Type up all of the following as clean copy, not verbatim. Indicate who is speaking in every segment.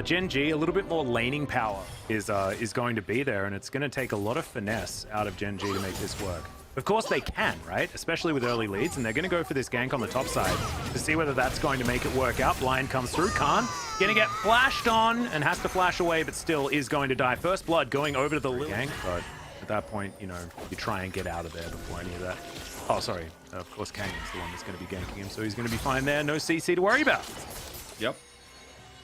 Speaker 1: Gen.G, a little bit more laning power is going to be there, and it's going to take a lot of finesse out of Gen.G to make this work. Of course they can, right? Especially with early leads, and they're going to go for this gank on the top side to see whether that's going to make it work out. Blind comes through. Khan going to get flashed on and has to flash away, but still is going to die. First blood going over to the gank, but at that point, you know, you try and get out of there before any of that. Oh, sorry. Of course, Kang's the one that's going to be ganking him, so he's going to be fine there. No CC to worry about.
Speaker 2: Yep.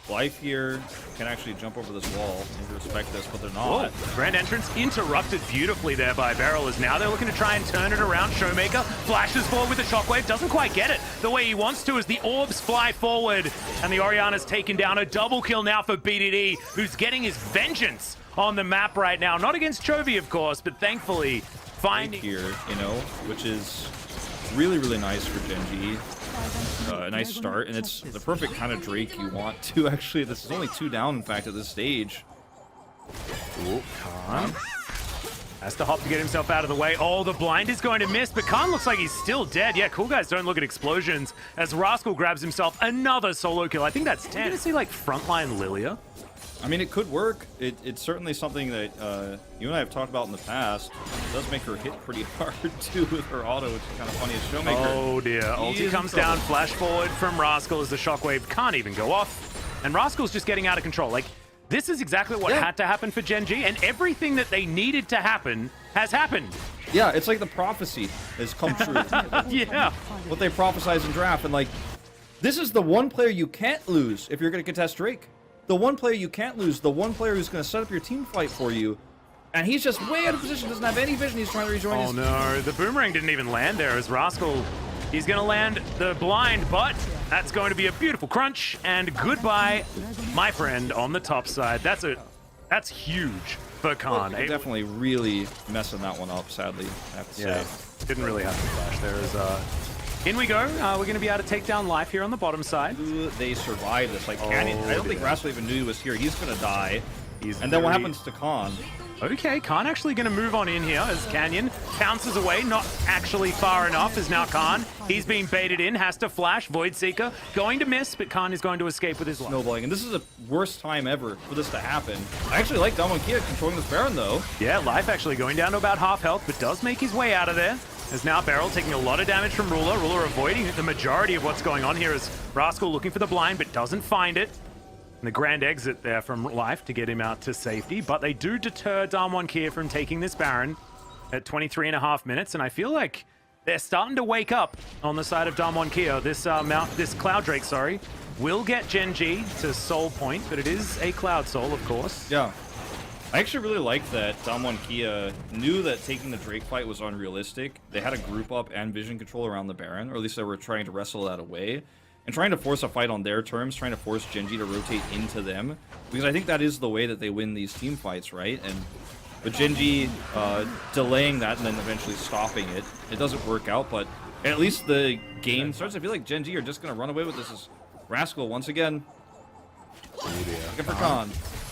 Speaker 2: Life here can actually jump over this wall and respect this, but they're not.
Speaker 1: Whoa. Grand entrance interrupted beautifully there by Beryl, as now they're looking to try and turn it around. Showmaker flashes forward with the shockwave, doesn't quite get it the way he wants to as the orbs fly forward, and the Orianna's taken down. A double kill now for BDD, who's getting his vengeance on the map right now. Not against Chovy, of course, but thankfully finding
Speaker 2: here, you know, which is really, really nice for Gen.G. A nice start, and it's the perfect kind of Drake you want to actually. This is only 2 down, in fact, at this stage.
Speaker 1: Ooh, Khan has to hop to get himself out of the way. Oh, the blind is going to miss, but Khan looks like he's still dead. Yeah, cool guys don't look at explosions as Rascal grabs himself another solo kill. I think that's 10. Are you gonna see like frontline Lilia?
Speaker 2: I mean, it could work. It's certainly something that you and I have talked about in the past. It does make her hit pretty hard, too, with her auto, which is kind of funny as Showmaker.
Speaker 1: Oh, dear. Ulti comes down, flash forward from Rascal as the shockwave can't even go off. And Rascal's just getting out of control. Like, this is exactly what had to happen for Gen.G, and everything that they needed to happen has happened.
Speaker 2: Yeah, it's like the prophecy has come true.
Speaker 1: Yeah.
Speaker 2: What they prophesize in draft, and, like, this is the one player you can't lose if you're going to contest Drake. The one player you can't lose, the one player who's going to set up your team fight for you, and he's just way out of position, doesn't have any vision, he's trying to rejoin his...
Speaker 1: Oh no, the boomerang didn't even land there as Rascal, he's going to land the blind, but that's going to be a beautiful crunch, and goodbye, my friend, on the top side. That's huge for Khan.
Speaker 2: Well, definitely really messing that one up, sadly, I have to say.
Speaker 1: Didn't really have to flash there as... In we go. We're going to be able to take down Life here on the bottom side.
Speaker 2: They survive this. Like, Canyon, I don't think Rascal even knew he was here. He's going to die.
Speaker 1: And
Speaker 2: then what happens to Khan?
Speaker 1: Okay, Khan actually going to move on in here as Canyon bounces away. Not actually far enough is now Khan. He's being baited in, has to flash. Void Seeker going to miss, but Khan is going to escape with his life.
Speaker 2: Snowballing, and this is the worst time ever for this to happen. I actually like Damwon controlling this Baron, though.
Speaker 1: Yeah, Life actually going down to about half health, but does make his way out of there. As now Beryl taking a lot of damage from Ruler. Ruler avoiding the majority of what's going on here as Rascal looking for the blind, but doesn't find it. And the grand exit there from Life to get him out to safety, but they do deter Damwon Kia from taking this Baron at 23.5 minutes, and I feel like they're starting to wake up on the side of Damwon Kia. This Cloud Drake, sorry, will get Gen.G to soul point, but it is a Cloud Soul, of course.
Speaker 2: Yeah. I actually really like that Damwon Kia knew that taking the Drake fight was unrealistic. They had a group up and vision control around the Baron, or at least they were trying to wrestle that away. And trying to force a fight on their terms, trying to force Gen.G to rotate into them. Because I think that is the way that they win these team fights, right? And with Gen.G delaying that and then eventually stopping it, it doesn't work out, but at least the game starts. I feel like Gen.G are just going to run away with this as Rascal once again. Looking for Khan.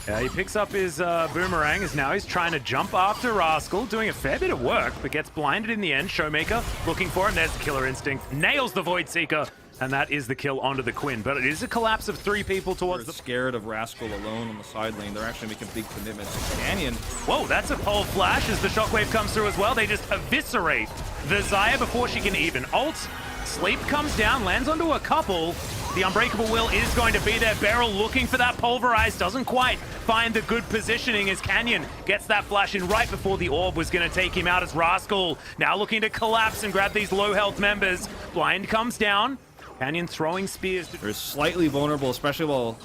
Speaker 1: Yeah, he picks up his boomerang as now he's trying to jump after Rascal, doing a fair bit of work, but gets blinded in the end. Showmaker looking for him. There's the Killer Instinct. Nails the Void Seeker, and that is the kill onto the Quinn. But it is a collapse of 3 people towards the...
Speaker 2: scared of Rascal alone on the side lane. They're actually making big commitments to Canyon.
Speaker 1: Whoa, that's a pole flash as the shockwave comes through as well. They just eviscerate the Xayah before she can even ult. Sleep comes down, lands onto a couple. The Unbreakable Will is going to be there. Beryl looking for that Pulverize, doesn't quite find the good positioning as Canyon gets that flash in right before the orb was going to take him out as Rascal now looking to collapse and grab these low health members. Blind comes down. Canyon throwing spears.
Speaker 2: They're slightly vulnerable, especially while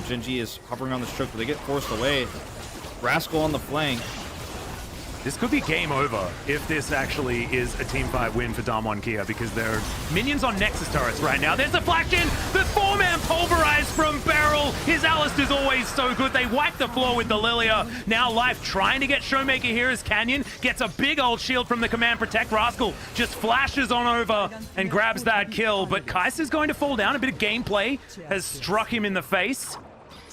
Speaker 2: Gen.G is hovering on this choke, but they get forced away. Rascal on the flank.
Speaker 1: This could be game over if this actually is a Team 5 win for Damwon Kia, because there are minions on Nexus turrets right now. There's a flash in! The 4-man Pulverize from Beryl! His Alistair's always so good. They wipe the floor with the Lilia. Now Life trying to get Showmaker here as Canyon gets a big old shield from the Command Protect. Rascal just flashes on over and grabs that kill, but Kaiser's going to fall down. A bit of gameplay has struck him in the face.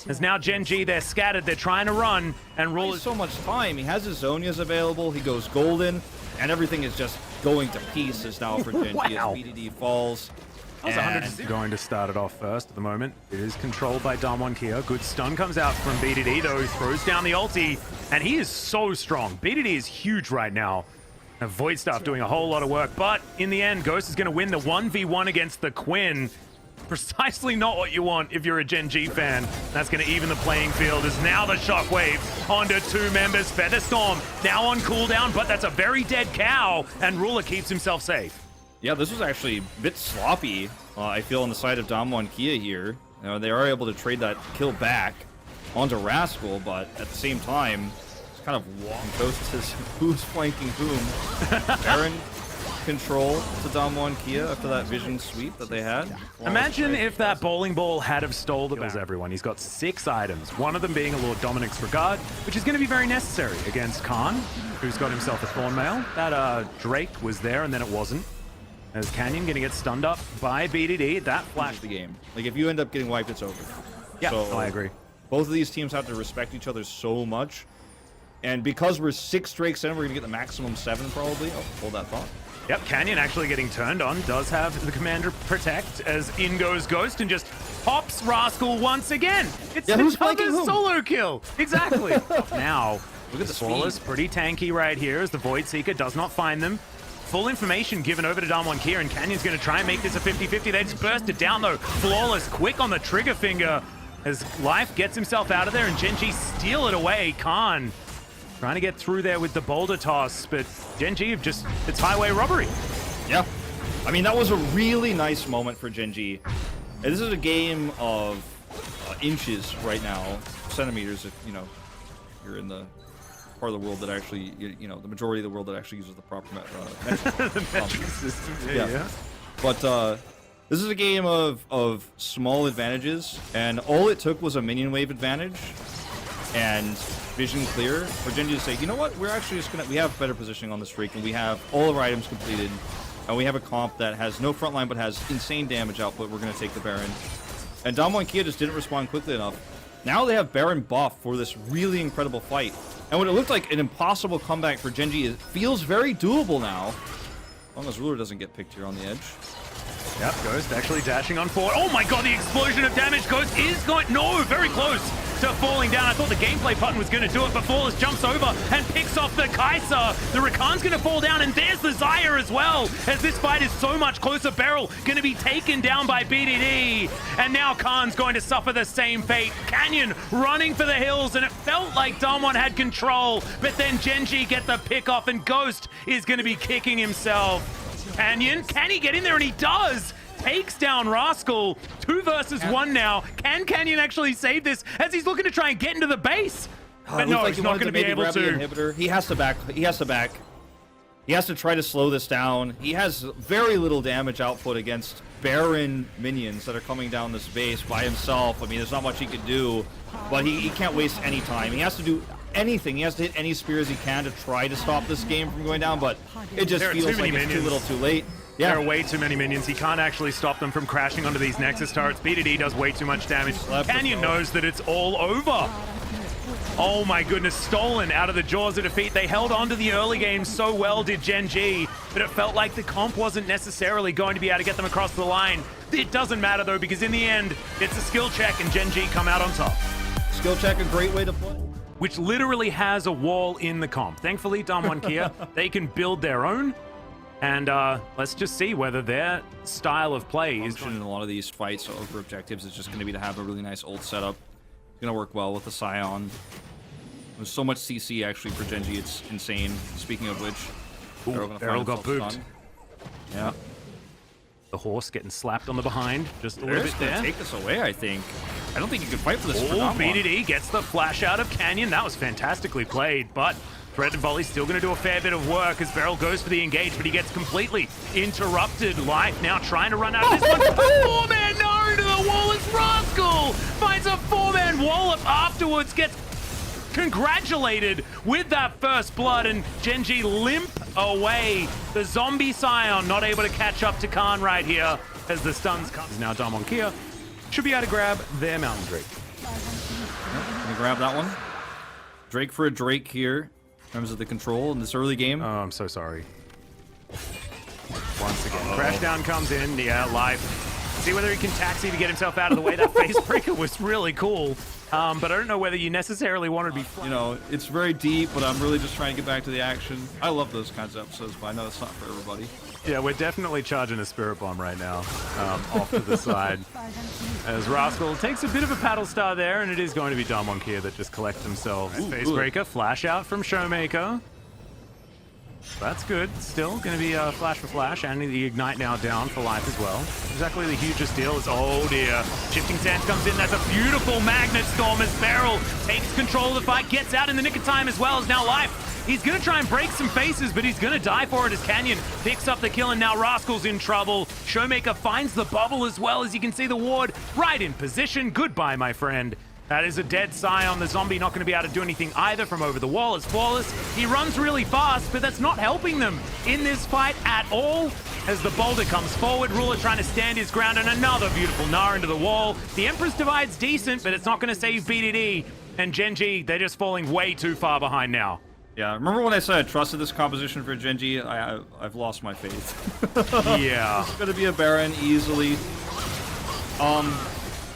Speaker 1: As now Gen.G, they're scattered, they're trying to run, and Rule is
Speaker 2: so much time. He has his Zonias available, he goes golden, and everything is just going to pieces now for Gen.G as BDD falls.
Speaker 1: was 100% going to start it off first at the moment. It is controlled by Damwon Kia. Good stun comes out from BDD though, throws down the ulti, and he is so strong. BDD is huge right now. And Void Staff doing a whole lot of work, but in the end, Ghost is going to win the 1v1 against the Quinn. Precisely not what you want if you're a Gen.G fan. That's going to even the playing field as now the Shockwave onto 2 members. Featherstorm now on cooldown, but that's a very dead cow, and Ruler keeps himself safe.
Speaker 2: Yeah, this was actually a bit sloppy, I feel, on the side of Damwon Kia here. You know, they are able to trade that kill back onto Rascal, but at the same time, it's kind of Ghost is who's flanking whom. Baron control to Damwon Kia after that vision sweep that they had.
Speaker 1: Imagine if that bowling ball had have stole the Baron. Everyone. He's got 6 items, one of them being a Lord Dominic's Regard, which is going to be very necessary against Khan, who's got himself a Thornmail. That Drake was there and then it wasn't. As Canyon going to get stunned up by BDD. That flashed
Speaker 2: the game. Like, if you end up getting wiped, it's over.
Speaker 1: Yeah,
Speaker 2: so,
Speaker 1: I agree.
Speaker 2: Both of these teams have to respect each other so much. And because we're 6 Drakes in, we're going to get the maximum 7 probably. Oh, hold that thought.
Speaker 1: Yep, Canyon actually getting turned on. Does have the Commander Protect as in goes Ghost and just pops Rascal once again. It's another solo kill. Exactly. Now, look at the Flawless, pretty tanky right here as the Void Seeker does not find them. Full information given over to Damwon Kia, and Canyon's going to try and make this a 50-50. They just burst it down, though. Flawless, quick on the trigger finger as Life gets himself out of there, and Gen.G steal it away. Khan trying to get through there with the boulder toss, but Gen.G have just, it's highway robbery.
Speaker 2: Yeah. I mean, that was a really nice moment for Gen.G. This is a game of inches right now, centimeters if, you know, you're in the part of the world that actually, you know, the majority of the world that actually uses the proper
Speaker 1: metric system. Yeah.
Speaker 2: But this is a game of small advantages, and all it took was a minion wave advantage and vision clear for Gen.G to say, you know what, we're actually just gonna, we have better positioning on the streak, and we have all of our items completed, and we have a comp that has no frontline but has insane damage output. We're gonna take the Baron. And Damwon Kia just didn't respond quickly enough. Now they have Baron buff for this really incredible fight. And what it looked like an impossible comeback for Gen.G, it feels very doable now. As long as Ruler doesn't get picked here on the edge.
Speaker 1: Yep, Ghost actually dashing on forward. Oh my god, the explosion of damage. Ghost is going, no, very close to falling down. I thought the gameplay button was going to do it, but Flawless jumps over and picks off the Kai'Sa. The Rakan's going to fall down, and there's the Xayah as well, as this fight is so much closer. Beryl going to be taken down by BDD, and now Khan's going to suffer the same fate. Canyon running for the hills, and it felt like Damwon had control, but then Gen.G get the pick off, and Ghost is going to be kicking himself. Canyon, can he get in there? And he does! Takes down Rascal. 2 versus 1 now. Can Canyon actually save this as he's looking to try and get into the base? But no, he's not going to be able to.
Speaker 2: He has to back. He has to back. He has to try to slow this down. He has very little damage output against Baron minions that are coming down this base by himself. I mean, there's not much he can do, but he can't waste any time. He has to do anything. He has to hit any spears he can to try to stop this game from going down, but it just feels like it's too little too late.
Speaker 1: Yeah. There are way too many minions. He can't actually stop them from crashing onto these Nexus turrets. BDD does way too much damage. Canyon knows that it's all over. Oh my goodness, stolen out of the jaws of defeat. They held on to the early game so well, did Gen.G, but it felt like the comp wasn't necessarily going to be able to get them across the line. It doesn't matter though, because in the end, it's a skill check and Gen.G come out on top.
Speaker 2: Skill check, a great way to play.
Speaker 1: Which literally has a wall in the comp. Thankfully, Damwon Kia, they can build their own. And let's just see whether their style of play is...
Speaker 2: In a lot of these fights over objectives is just going to be to have a really nice ult setup. It's going to work well with the Scion. There's so much CC actually for Gen.G, it's insane. Speaking of which,
Speaker 1: Beryl got booped.
Speaker 2: Yeah.
Speaker 1: The horse getting slapped on the behind just a little bit there.
Speaker 2: Take this away, I think. I don't think you can fight for this.
Speaker 1: BDD gets the flash out of Canyon. That was fantastically played, but Thread and Volley's still going to do a fair bit of work as Beryl goes for the engage, but he gets completely interrupted. Life now trying to run out of this one. A 4-man no to the wall as Rascal finds a 4-man wallop afterwards, gets congratulated with that first blood, and Gen.G limp away. The zombie Scion not able to catch up to Khan right here as the stuns come. Now Damwon Kia should be able to grab their Mountain Drake.
Speaker 2: Can you grab that one? Drake for a Drake here in terms of the control in this early game.
Speaker 1: Oh, I'm so sorry. Once again, Crashdown comes in. Yeah, Life See whether he can taxi to get himself out of the way. That face breaker was really cool. But I don't know whether you necessarily want to be...
Speaker 2: You know, it's very deep, but I'm really just trying to get back to the action. I love those kinds of episodes, but I know it's not for everybody.
Speaker 1: Yeah, we're definitely charging a Spirit Bomb right now, off to the side. As Rascal takes a bit of a paddle star there, and it is going to be Damwon here that just collect themselves. Facebreaker, flash out from Showmaker. That's good. Still going to be a flash for flash, and the Ignite now down for life as well. Exactly the hugest deal is, oh dear. Shifting Sands comes in. That's a beautiful Magnet Storm as Beryl takes control of the fight, gets out in the nick of time as well as now life. He's going to try and break some faces, but he's going to die for it as Canyon picks up the kill, and now Rascal's in trouble. Showmaker finds the bubble as well, as you can see the ward right in position. Goodbye, my friend. That is a dead Scion. The zombie not going to be able to do anything either from over the wall. It's Flawless. He runs really fast, but that's not helping them in this fight at all. As the boulder comes forward, Ruler trying to stand his ground, and another beautiful Gnar into the wall. The Empress Divide's decent, but it's not going to save BDD. And Gen.G, they're just falling way too far behind now.
Speaker 2: Yeah, remember when I said I trusted this composition for Gen.G? I've lost my faith.
Speaker 1: Yeah.
Speaker 2: It's going to be a Baron easily.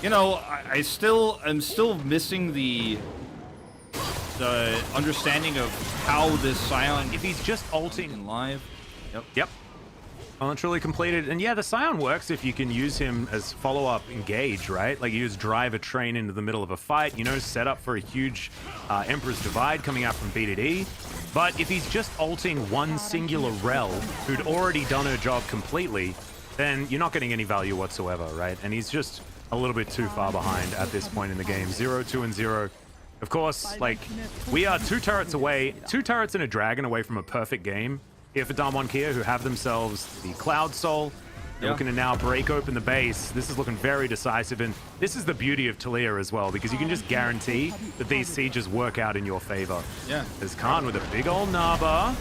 Speaker 2: You know, I'm still missing the understanding of how this Scion,
Speaker 1: if he's just ulting
Speaker 2: in live.
Speaker 1: Yep. Well, it's really completed. And yeah, the Scion works if you can use him as follow-up engage, right? Like you just drive a train into the middle of a fight, you know, set up for a huge Emperor's Divide coming out from BDD. But if he's just ulting one singular Rel who'd already done her job completely, then you're not getting any value whatsoever, right? And he's just a little bit too far behind at this point in the game. 0-2 and 0. Of course, like, we are 2 turrets away, 2 turrets and a dragon away from a perfect game here for Damwon Kia, who have themselves the Cloud Soul. They're looking to now break open the base. This is looking very decisive, and this is the beauty of Talia as well, because you can just guarantee that these sieges work out in your favor.
Speaker 2: Yeah.
Speaker 1: There's Khan with a big old Naba.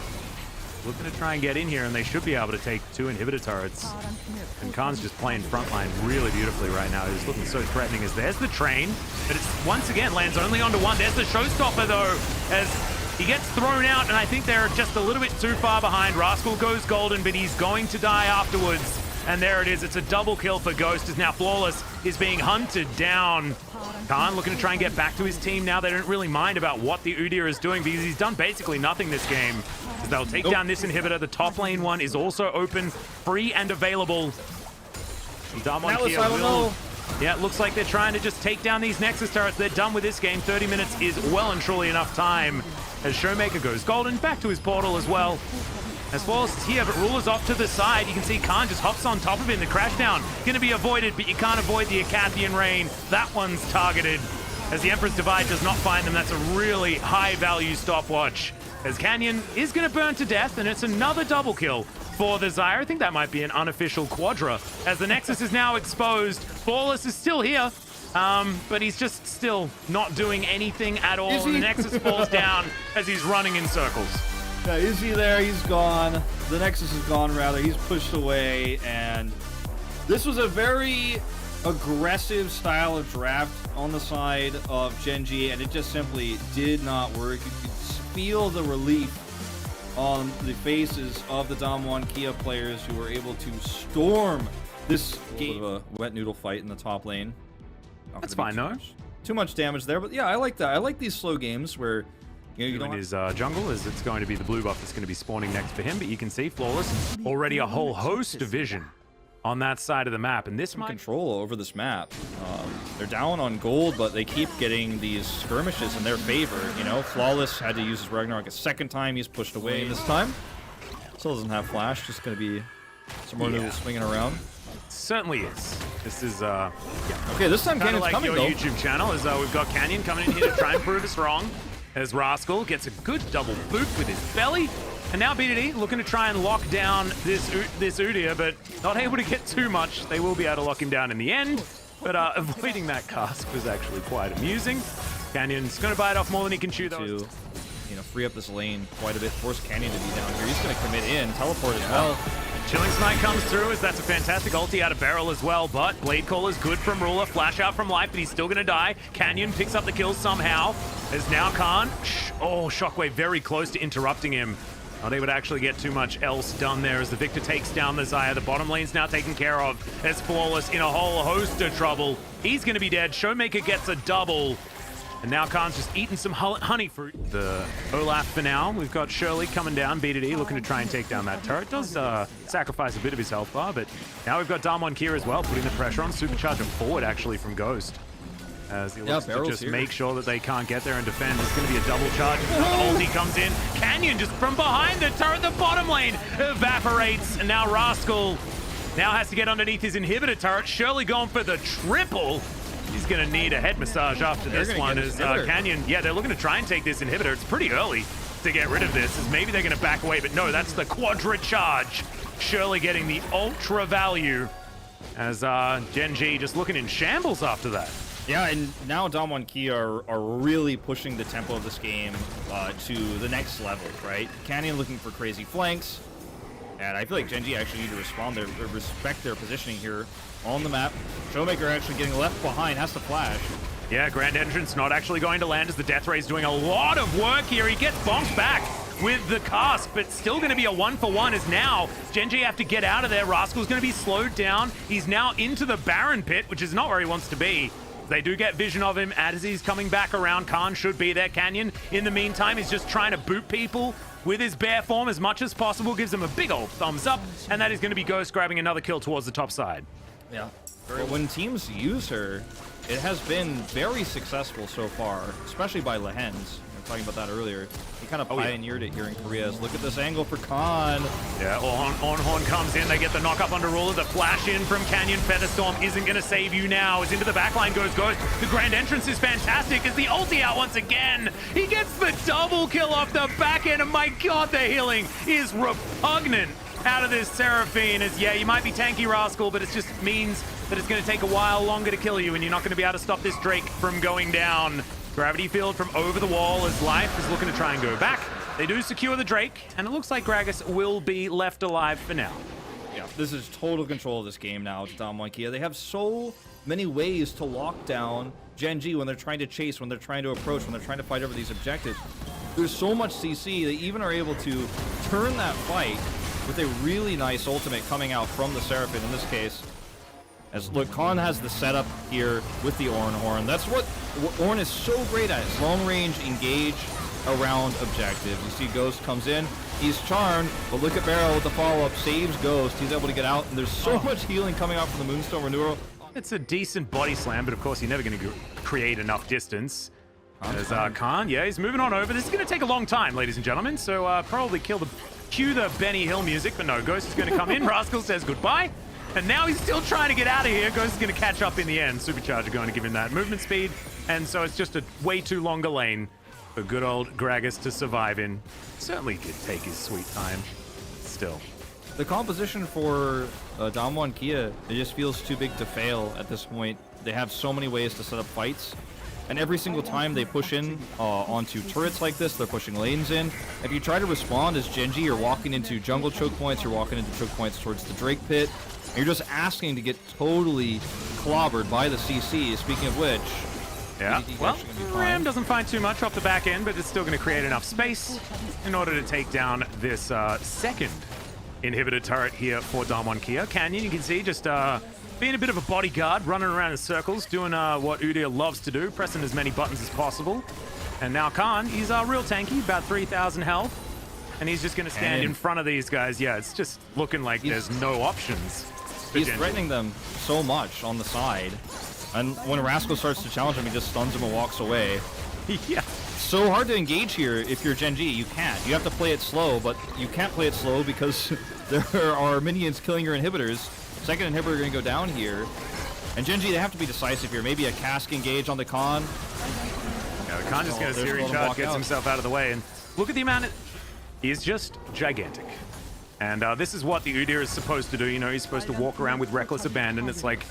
Speaker 1: Looking to try and get in here, and they should be able to take 2 inhibitor turrets. And Khan's just playing frontline really beautifully right now. He's looking so threatening as there's the train, but it's once again lands only onto one. There's the showstopper though, as he gets thrown out, and I think they're just a little bit too far behind. Rascal goes golden, but he's going to die afterwards. And there it is. It's a double kill for Ghost, as now Flawless is being hunted down. Khan looking to try and get back to his team now. They don't really mind about what the Udyr is doing because he's done basically nothing this game. As they'll take down this inhibitor. The top lane one is also open, free and available. Damwon Kia will... Yeah, it looks like they're trying to just take down these Nexus turrets. They're done with this game. 30 minutes is well and truly enough time. As Showmaker goes golden, back to his portal as well. As Flawless is here, but Ruler's off to the side. You can see Khan just hops on top of him. The crash down gonna be avoided, but you can't avoid the Acathian Rain. That one's targeted. As the Emperor's Divide does not find them, that's a really high-value stopwatch. As Canyon is gonna burn to death, and it's another double kill for the Zyre. I think that might be an unofficial quadra. As the Nexus is now exposed, Flawless is still here. But he's just still not doing anything at all. And the Nexus falls down as he's running in circles.
Speaker 2: Yeah, is he there? He's gone. The Nexus is gone, rather. He's pushed away, and this was a very aggressive style of draft on the side of Gen.G, and it just simply did not work. You could feel the relief on the faces of the Damwon Kia players who were able to storm this game. Of a wet noodle fight in the top lane.
Speaker 1: That's fine, though.
Speaker 2: Too much damage there, but yeah, I like that. I like these slow games where you know,
Speaker 1: in his jungle, as it's going to be the blue buff that's going to be spawning next for him, but you can see Flawless already a whole host of vision on that side of the map, and this might
Speaker 2: control over this map. They're down on gold, but they keep getting these skirmishes in their favor. You know, Flawless had to use his Ragnarok a second time. He's pushed away this time. Still doesn't have flash. Just going to be some more noodles swinging around.
Speaker 1: Certainly is. This is
Speaker 2: okay, this time Canyon's
Speaker 1: like
Speaker 2: coming,
Speaker 1: your
Speaker 2: though.
Speaker 1: YouTube channel, as we've got Canyon coming in here to try and prove us wrong. As Rascal gets a good double boot with his belly. And now BDD looking to try and lock down this Udyr, but not able to get too much. They will be able to lock him down in the end. But avoiding that cask was actually quite amusing. Canyon's going to bite off more than he can chew, though.
Speaker 2: To, you know, free up this lane quite a bit. Force Canyon to be down here. He's going to commit in. Teleport as well.
Speaker 1: Chilling Smite comes through, as that's a fantastic ulti out of Beryl as well, but Blade Call is good from Ruler. Flash out from life, but he's still going to die. Canyon picks up the kill somehow. As now Khan, Shockwave very close to interrupting him. Not able to actually get too much else done there as the Viktor takes down the Xayah. The bottom lane's now taken care of as Flawless in a whole host of trouble. He's going to be dead. Showmaker gets a double. And now Khan's just eating some honey fruit. The Olaf for now. We've got Shirley coming down. BDD looking to try and take down that turret. Does sacrifice a bit of his health bar, but now we've got Damwon here as well, putting the pressure on. Supercharger forward actually from Ghost. As he looks to just make sure that they can't get there and defend. It's going to be a double charge. Ulti comes in. Canyon just from behind the turret. The bottom lane evaporates. And now Rascal now has to get underneath his inhibitor turret. Shirley going for the triple. He's going to need a head massage after this one. As Canyon, yeah, they're looking to try and take this inhibitor. It's pretty early to get rid of this. As maybe they're going to back away, but no, that's the quadra charge. Shirley getting the ultra value. As Gen.G just looking in shambles after that.
Speaker 2: Yeah, and now Damwon are really pushing the tempo of this game to the next level, right? Canyon looking for crazy flanks, and I feel like Gen.G actually need to respect their positioning here on the map. Showmaker actually getting left behind, has to flash.
Speaker 1: Yeah, Grand Entrance not actually going to land as the Death Ray's doing a lot of work here. He gets bonked back with the cast, but still going to be a 1-for-1 as now Gen.G have to get out of there. Rascal's going to be slowed down. He's now into the Baron pit, which is not where he wants to be. They do get vision of him as he's coming back around. Khan should be there. Canyon, in the meantime, is just trying to boot people with his bear form as much as possible. Gives him a big old thumbs up, and that is going to be Ghost grabbing another kill towards the top side.
Speaker 2: Yeah. When teams use her, it has been very successful so far, especially by Lehens. We were talking about that earlier. He kind of pioneered it here in Korea. Look at this angle for Khan.
Speaker 1: Yeah, On comes in. They get the knock up under Ruler. The flash in from Canyon. Featherstorm isn't going to save you now. As into the backline goes Ghost. The Grand Entrance is fantastic. Is the ulti out once again? He gets the double kill off the back end. And my God, the healing is repugnant out of this Seraphine. As yeah, you might be tanky, Rascal, but it just means that it's going to take a while longer to kill you, and you're not going to be able to stop this Drake from going down. Gravity field from over the wall as Life is looking to try and go back. They do secure the Drake, and it looks like Gragas will be left alive for now.
Speaker 2: Yeah, this is total control of this game now to Damwon. They have so many ways to lock down Gen.G when they're trying to chase, when they're trying to approach, when they're trying to fight over these objectives. There's so much CC, they even are able to turn that fight with a really nice ultimate coming out from the Seraphine in this case. As look, Khan has the setup here with the Ornn Horn. That's what Ornn is so great at, is long range engage around objectives. You see Ghost comes in, he's charmed, but look at Barrow with the follow-up, saves Ghost. He's able to get out, and there's so much healing coming out from the Moonstone Renewal.
Speaker 1: It's a decent body slam, but of course you're never going to create enough distance. As Khan, yeah, he's moving on over. This is going to take a long time, ladies and gentlemen, so probably cue the Benny Hill music, but no, Ghost is going to come in. Rascal says goodbye. And now he's still trying to get out of here. Ghost is going to catch up in the end. Supercharger going to give him that movement speed. And so it's just a way too longer lane for good old Gragas to survive in. Certainly did take his sweet time. Still.
Speaker 2: The composition for Damwon, it just feels too big to fail at this point. They have so many ways to set up fights. And every single time they push in onto turrets like this, they're pushing lanes in. If you try to respond as Gen.G, you're walking into jungle choke points, you're walking into choke points towards the Drake pit. You're just asking to get totally clobbered by the CC, speaking of which.
Speaker 1: Yeah, well, Ram doesn't find too much off the back end, but it's still going to create enough space in order to take down this second inhibitor turret here for Damwon. Canyon, you can see, just being a bit of a bodyguard, running around in circles, doing what Udyr loves to do, pressing as many buttons as possible. And now Khan, he's real tanky, about 3,000 health. And he's just going to stand in front of these guys. Yeah, it's just looking like there's no options.
Speaker 2: He's threatening them so much on the side. And when Rascal starts to challenge him, he just stuns him and walks away.
Speaker 1: Yeah.
Speaker 2: So hard to engage here if you're Gen.G. You can't. You have to play it slow, but you can't play it slow because there are minions killing your inhibitors. Second inhibitor going to go down here. And Gen.G, they have to be decisive here. Maybe a cask engage on the Khan.
Speaker 1: Yeah, the Khan just going to series charge, gets himself out of the way. And look at the amount he is just gigantic. And this is what the Udyr is supposed to do. You know, he's supposed to walk around with reckless abandon. It's like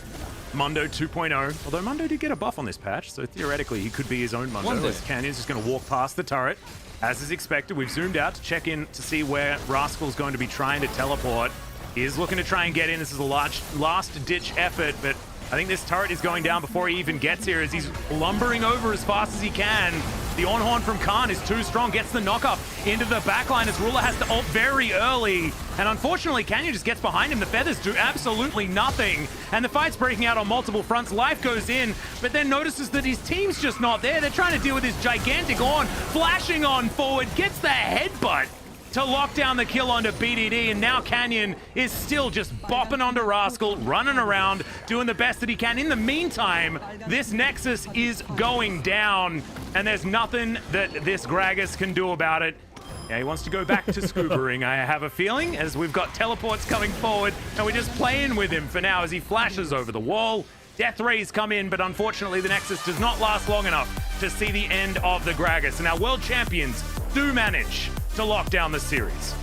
Speaker 1: Mundo 2.0. Although Mundo did get a buff on this patch, so theoretically he could be his own Mundo. As Canyon's just going to walk past the turret. As is expected, we've zoomed out to check in to see where Rascal's going to be trying to teleport. He is looking to try and get in. This is a last-ditch effort, but I think this turret is going down before he even gets here as he's lumbering over as fast as he can. The on-horn from Khan is too strong, gets the knock-up into the backline as Ruler has to ult very early. And unfortunately, Canyon just gets behind him. The feathers do absolutely nothing. And the fight's breaking out on multiple fronts. Life goes in, but then notices that his team's just not there. They're trying to deal with his gigantic on, flashing on forward, gets the headbutt to lock down the kill onto BDD, and now Canyon is still just bopping onto Rascal, running around, doing the best that he can. In the meantime, this Nexus is going down, and there's nothing that this Gragas can do about it. Yeah, he wants to go back to scubaing, I have a feeling, as we've got teleports coming forward, and we're just playing with him for now as he flashes over the wall. Death rays come in, but unfortunately the Nexus does not last long enough to see the end of the Gragas. And our world champions do manage to lock down the series.